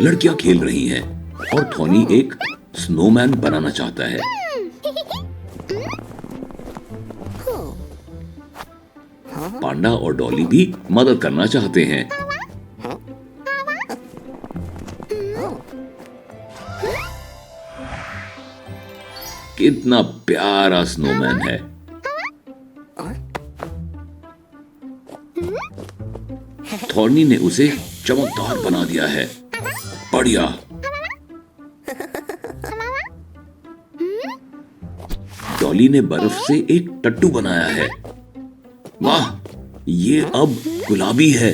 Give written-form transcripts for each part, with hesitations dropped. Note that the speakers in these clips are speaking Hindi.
लड़कियां खेल रही हैं और थॉनी एक स्नोमैन बनाना चाहता है। पांडा और डॉली भी मदद करना चाहते हैं। कितना प्यारा स्नोमैन है। थॉर्नी ने उसे चमकदार बना दिया है। बढ़िया। डॉली ने बर्फ से एक टट्टू बनाया है। वाह, ये अब गुलाबी है।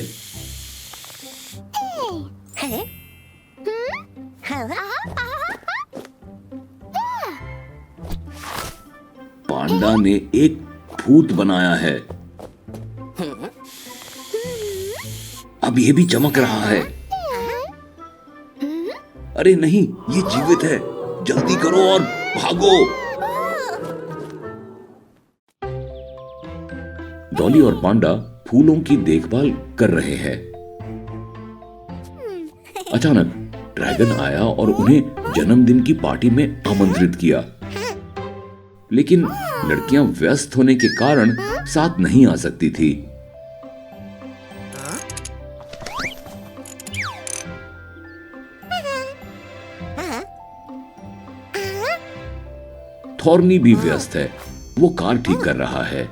पांडा ने एक भूत बनाया है। अब ये भी चमक रहा है। अरे नहीं, ये जीवित है। जल्दी करो और भागो। डॉली और पांडा फूलों की देखभाल कर रहे हैं। अचानक ड्रैगन आया और उन्हें जन्मदिन की पार्टी में आमंत्रित किया, लेकिन लड़कियां व्यस्त होने के कारण साथ नहीं आ सकती थी। थॉर्नी भी व्यस्त है। वो कार ठीक कर रहा है।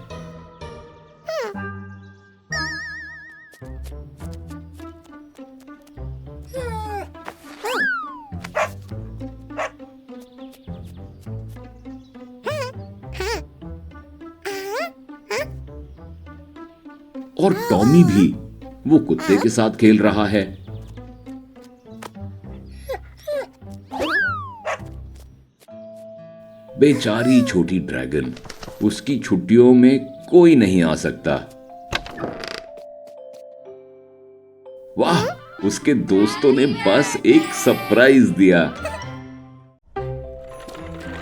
और टॉमी भी, वो कुत्ते के साथ खेल रहा है। बेचारी छोटी ड्रैगन, उसकी छुट्टियों में कोई नहीं आ सकता। वाह, उसके दोस्तों ने बस एक सरप्राइज दिया।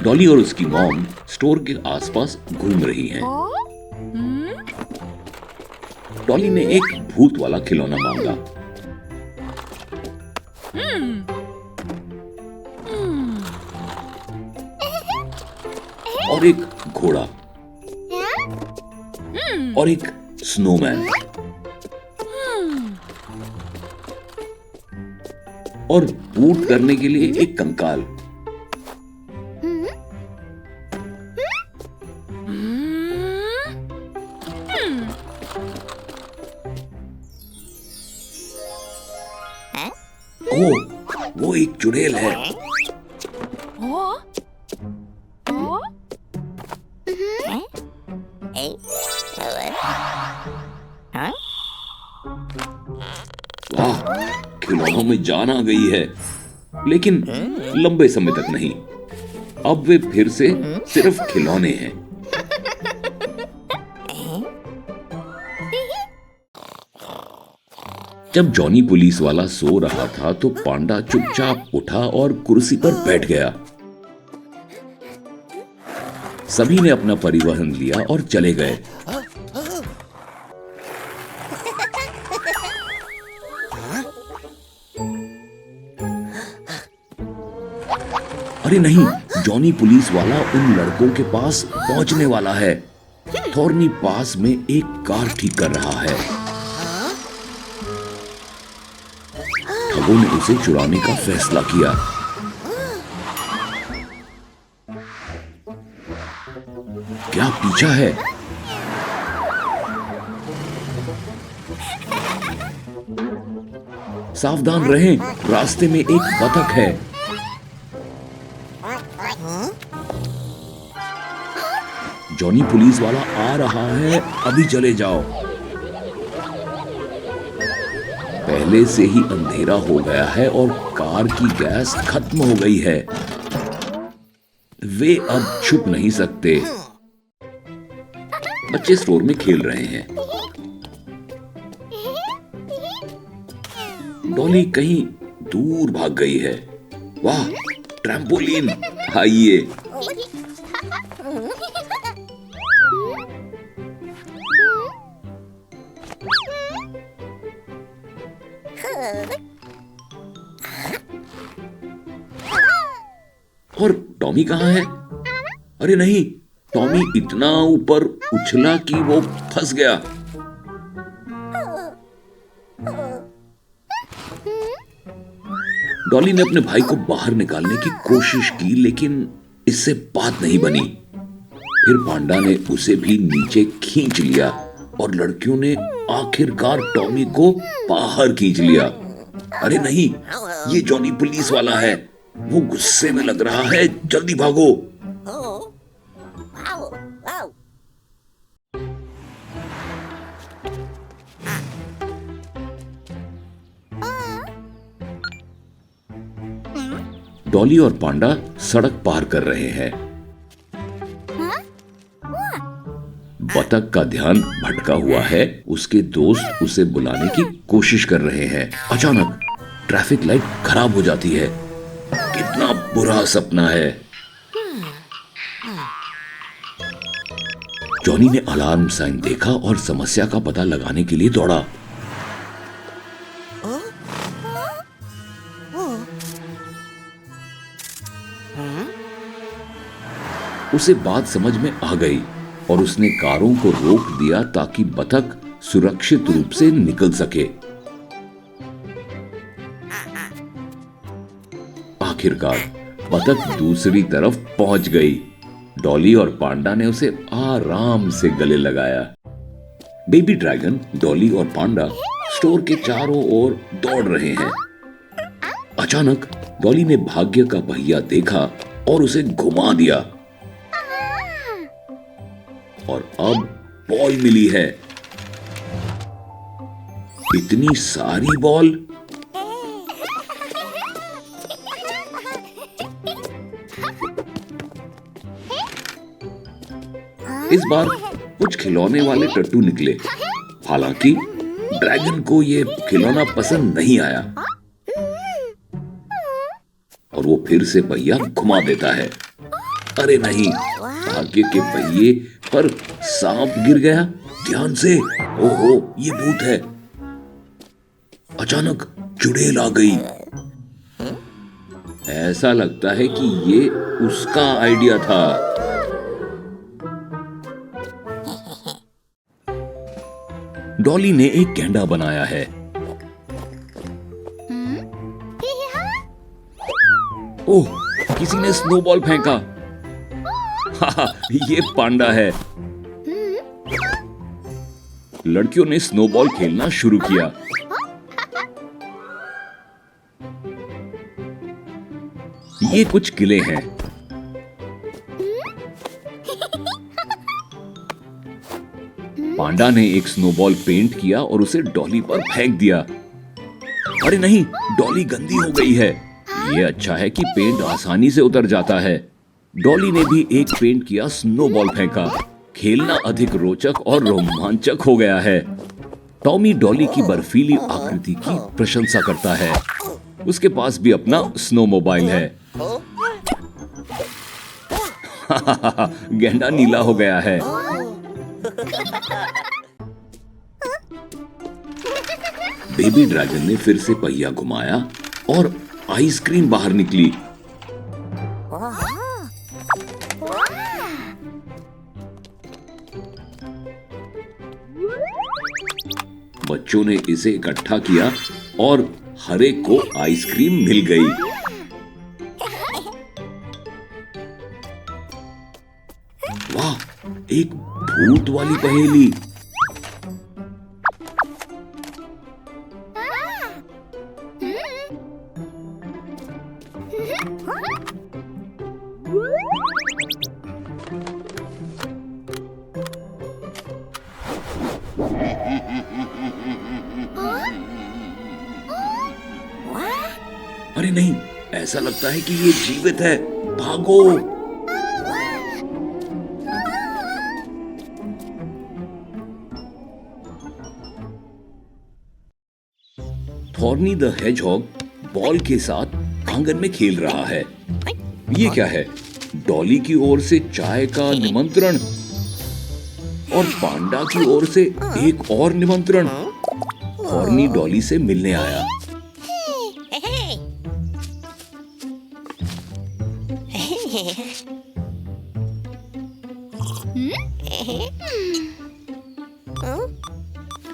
डॉली और उसकी मॉम स्टोर के आसपास घूम रही हैं। डॉली ने एक भूत वाला खिलौना मांगा। और एक घोड़ा और एक स्नोमैन और बूट करने के लिए एक कंकाल। ओह, वो एक चुड़ैल है। वाह, खिलौनों में जान आ गई है, लेकिन लंबे समय तक नहीं। अब वे फिर से सिर्फ खिलौने हैं। जब जॉनी पुलिस वाला सो रहा था तो पांडा चुपचाप उठा और कुर्सी पर बैठ गया। सभी ने अपना परिवहन लिया और चले गए। अरे नहीं, जॉनी पुलिस वाला उन लड़कों के पास पहुंचने वाला है। थॉर्नी पास में एक कार ठीक कर रहा है। ठगों ने उसे चुराने का फैसला किया। क्या पीछा है? सावधान रहें, रास्ते में एक बतख है। जॉनी पुलिस वाला आ रहा है, अभी चले जाओ। पहले से ही अंधेरा हो गया है और कार की गैस खत्म हो गई है। वे अब छुप नहीं सकते। बच्चे स्टोर में खेल रहे हैं। डॉली कहीं दूर भाग गई है। वाह, ट्रैम्पोलिन, आइए। और टॉमी कहाँ है? अरे नहीं, टॉमी इतना ऊपर उछला कि वो फंस गया। डॉली ने अपने भाई को बाहर निकालने की कोशिश की, लेकिन इससे बात नहीं बनी। फिर पांडा ने उसे भी नीचे खींच लिया और लड़कियों ने आखिरकार टॉमी को बाहर खींच लिया। अरे नहीं, ये जॉनी पुलिस वाला है, वो गुस्से में लग रहा है, जल्दी भागो। डॉली और पांडा सड़क पार कर रहे हैं। बतख का ध्यान भटका हुआ है, उसके दोस्त उसे बुलाने की कोशिश कर रहे हैं। अचानक ट्रैफिक लाइट खराब हो जाती है। कितना बुरा सपना है। जॉनी ने अलार्म साइन देखा और समस्या का पता लगाने के लिए दौड़ा। उसे बात समझ में आ गई और उसने कारों को रोक दिया ताकि बतख सुरक्षित रूप से निकल सके। आखिरकार बतख दूसरी तरफ पहुंच गई। डॉली और पांडा ने उसे आराम से गले लगाया। बेबी ड्रैगन, डॉली और पांडा स्टोर के चारों ओर दौड़ रहे हैं। अचानक डॉली ने भाग्य का पहिया देखा और उसे घुमा दिया और अब बॉल मिली है। इतनी सारी बॉल। इस बार कुछ खिलौने वाले टट्टू निकले। हालांकि ड्रैगन को ये खिलौना पसंद नहीं आया और वो फिर से पहिया घुमा देता है। अरे नहीं, भाग्य के पहिए पर सांप गिर गया। ध्यान से। ओहो, ये भूत है। अचानक चुड़ैल आ गई। ऐसा लगता है कि ये उसका आइडिया था। डॉली ने एक गेंडा बनाया है। ओह, किसी ने स्नोबॉल फेंका। ये पांडा है। लड़कियों ने स्नोबॉल खेलना शुरू किया। ये कुछ किले हैं। पांडा ने एक स्नोबॉल पेंट किया और उसे डॉली पर फेंक दिया। अरे नहीं, डॉली गंदी हो गई है। ये अच्छा है कि पेंट आसानी से उतर जाता है। डॉली ने भी एक पेंट किया स्नोबॉल फेंका। खेलना अधिक रोचक और रोमांचक हो गया है। टॉमी डॉली की बर्फीली आकृति की प्रशंसा करता है। उसके पास भी अपना स्नो मोबाइल है। गेंडा नीला हो गया है। बेबी ड्रैगन ने फिर से पहिया घुमाया और आइसक्रीम बाहर निकली। बच्चों ने इसे इकट्ठा किया और हर एक को आइसक्रीम मिल गई। वाह, एक भूत वाली पहेली। अरे नहीं, ऐसा लगता है कि ये जीवित है। भागो। थॉर्नी द हेजहॉग बॉल के साथ आंगन में खेल रहा है। ये क्या है? डॉली की ओर से चाय का निमंत्रण और पांडा की ओर से एक और निमंत्रण। थॉर्नी डॉली से मिलने आया।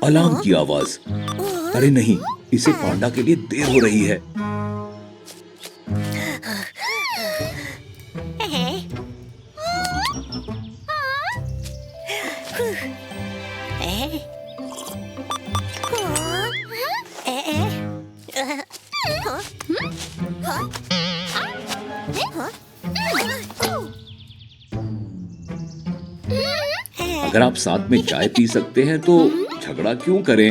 अलार्म की आवाज। अरे नहीं, इसे पांडा के लिए देर हो रही है। अगर आप साथ में चाय पी सकते हैं तो झगड़ा क्यों करें?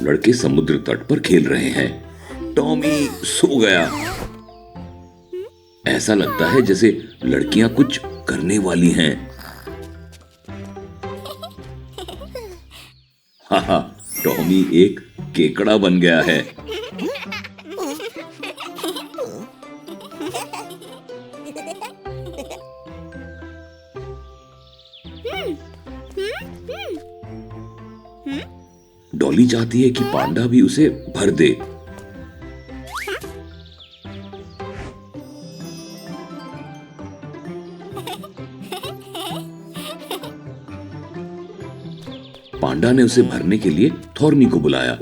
लड़के समुद्र तट पर खेल रहे हैं। टॉमी सो गया। ऐसा लगता है जैसे लड़कियां कुछ करने वाली हैं। हाहा, टॉमी एक केकड़ा बन गया है। डॉली चाहती है कि पांडा भी उसे भर दे। पांडा ने उसे भरने के लिए थॉर्नी को बुलाया।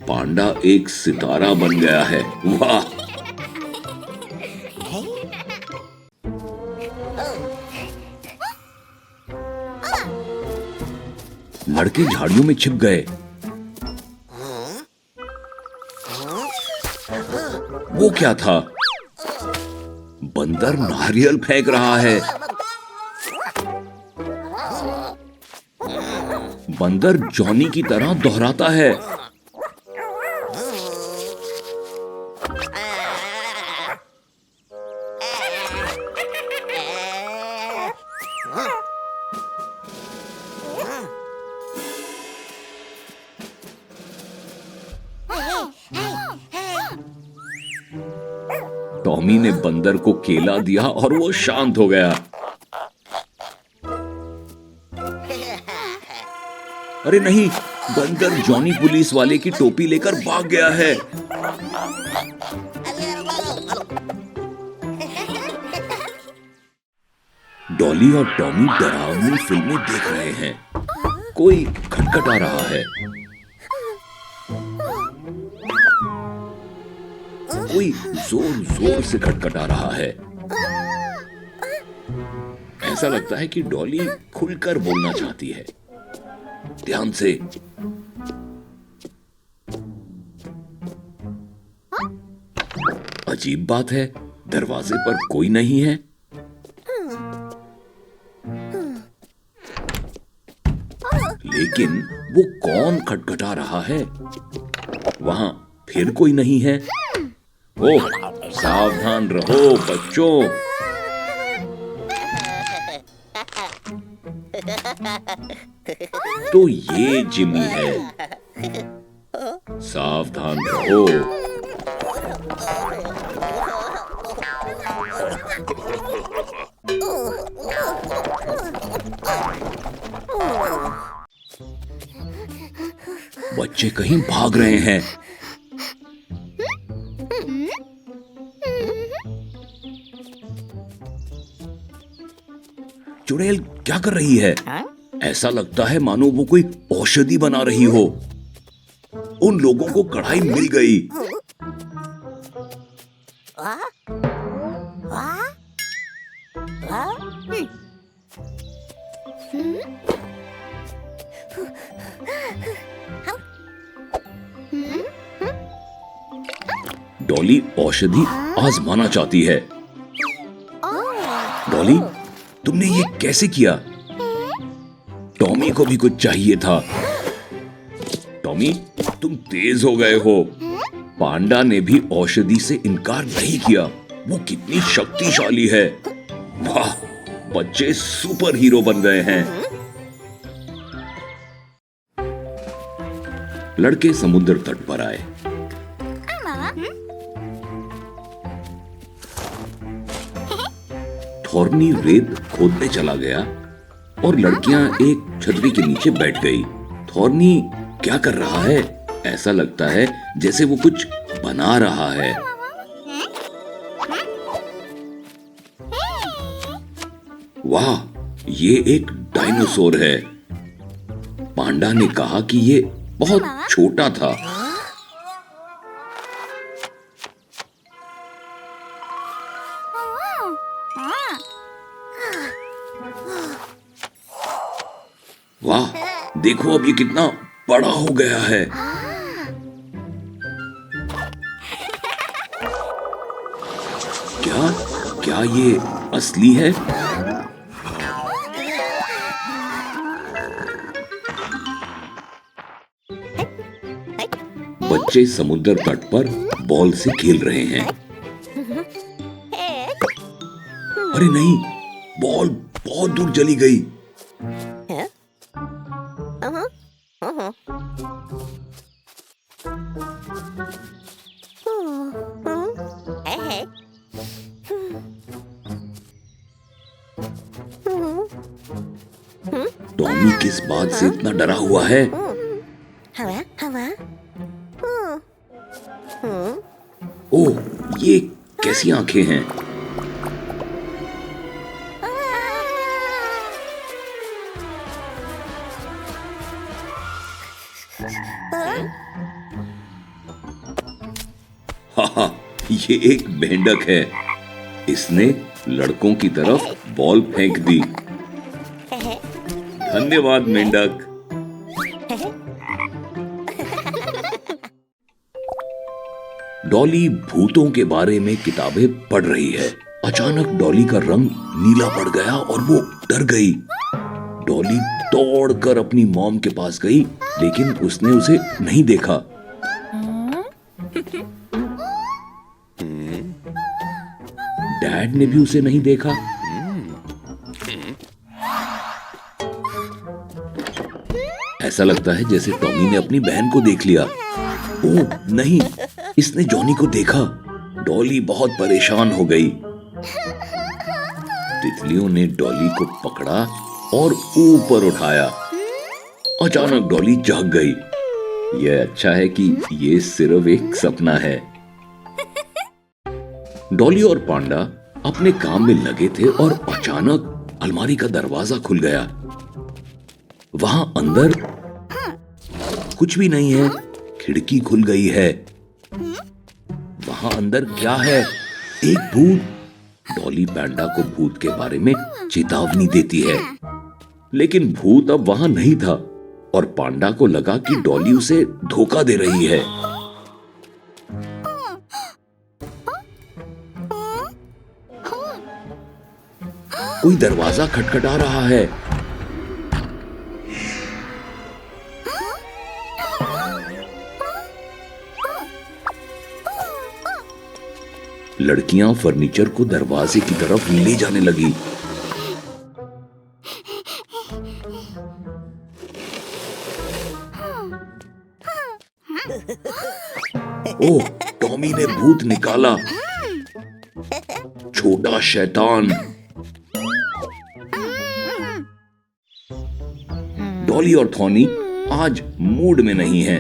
पांडा एक सितारा बन गया है। वाह! लड़के झाड़ियों में छिप गए। वो क्या था? बंदर नारियल फेंक रहा है। बंदर जॉनी की तरह दोहराता है। टॉमी ने बंदर को केला दिया और वो शांत हो गया। अरे नहीं, बंदर जॉनी पुलिस वाले की टोपी लेकर भाग गया है। डॉली और टॉमी डरावनी फिल्में देख रहे हैं। कोई खटखटा रहा है। कोई जोर जोर से खटखटा रहा है। ऐसा लगता है कि डॉली खुलकर बोलना चाहती है। ध्यान से। अजीब बात है, दरवाजे पर कोई नहीं है। लेकिन वो कौन खटखटा रहा है? वहां फिर कोई नहीं है। ओह, सावधान रहो बच्चों। तो ये जिमी है। सावधान रहो। बच्चे कहीं भाग रहे हैं। चुड़ैल क्या कर रही है? ऐसा लगता है मानो वो कोई औषधि बना रही हो। उन लोगों को कढ़ाई मिल गई। डॉली औषधि आजमाना चाहती है। डॉली, तुमने ये कैसे किया? टॉमी को भी कुछ चाहिए था। टॉमी, तुम तेज हो गए हो। पांडा ने भी औषधि से इनकार नहीं किया। वो कितनी शक्तिशाली है। वाह, बच्चे सुपर हीरो बन गए हैं। लड़के समुद्र तट पर आए। थॉर्नी रेत खोदने चला गया और लड़कियां एक छतरी के नीचे बैठ गई। थॉर्नी क्या कर रहा है? ऐसा लगता है जैसे वो कुछ बना रहा है। वाह, ये एक डायनासोर है। पांडा ने कहा कि ये बहुत छोटा था। वाह, देखो अब ये कितना बड़ा हो गया है। क्या क्या ये असली है? बच्चे समुद्र तट पर बॉल से खेल रहे हैं। अरे नहीं, बॉल बहुत दूर चली गई। टॉमी किस बात से इतना डरा हुआ है? ओह, ये कैसी आंखें हैं? हाहा, ये एक मेंढक है। इसने लड़कों की तरफ बॉल फेंक दी। धन्यवाद मेंढक। डॉली भूतों के बारे में किताबें पढ़ रही है। अचानक डॉली का रंग नीला पड़ गया और वो डर गई। डॉली दौड़कर अपनी मॉम के पास गई, लेकिन उसने उसे नहीं देखा। डैड ने भी उसे नहीं देखा। ऐसा लगता है जैसे टॉमी ने अपनी बहन को देख लिया। ओह नहीं, इसने जॉनी को देखा। डॉली बहुत परेशान हो गई। तितलियों ने डॉली को पकड़ा और ऊपर उठाया। अचानक डॉली जाग गई। यह अच्छा है कि ये सिर्फ एक सपना है। डॉली और पांडा अपने काम में लगे थे और अचानक अलमारी का दरवाजा खुल गया। वहां अंदर कुछ भी नहीं है। खिड़की खुल गई है। वहां अंदर क्या है? एक भूत। डॉली पांडा को भूत के बारे में चेतावनी देती है, लेकिन भूत अब वहां नहीं था और पांडा को लगा कि डॉली उसे धोखा दे रही है। कोई दरवाजा खटखटा रहा है। लड़कियां फर्नीचर को दरवाजे की तरफ ले जाने लगी। ओह, टॉमी ने भूत निकाला। छोटा शैतान। डॉली और थॉनी आज मूड में नहीं हैं।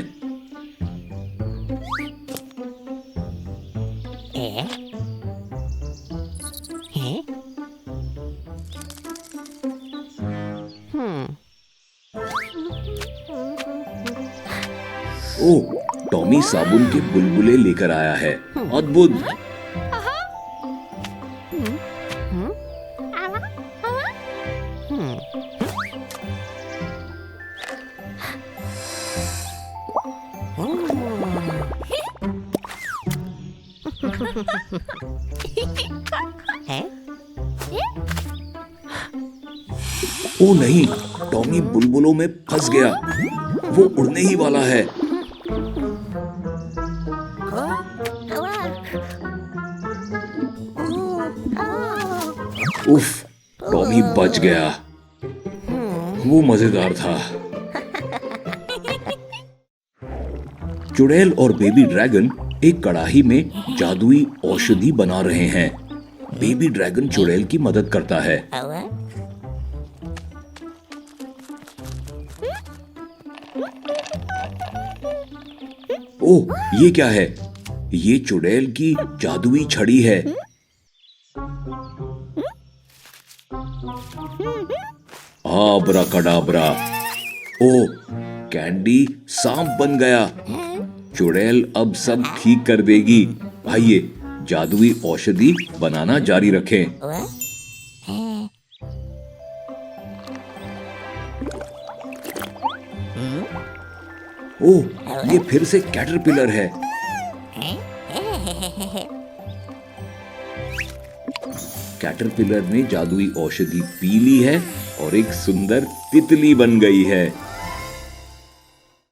ओह, टॉमी साबुन के बुलबुले लेकर आया है। अद्भुत। ओ नहीं, टॉमी बुलबुलों में फंस गया। वो उड़ने ही वाला है। उफ, टॉमी बच गया। वो मजेदार था। चुड़ैल और बेबी ड्रैगन एक कड़ाही में जादुई औषधि बना रहे हैं। बेबी ड्रैगन चुड़ैल की मदद करता है। ओह, ये क्या है? ये चुड़ैल की जादुई छड़ी है। आब्राकडाब्रा। ओह, कैंडी सांप बन गया। चुड़ैल अब सब ठीक कर देगी। आइए जादुई औषधि बनाना जारी रखें। ओह, ये फिर से कैटरपिलर है। कैटरपिलर ने जादुई औषधि पी ली है और एक सुंदर तितली बन गई है।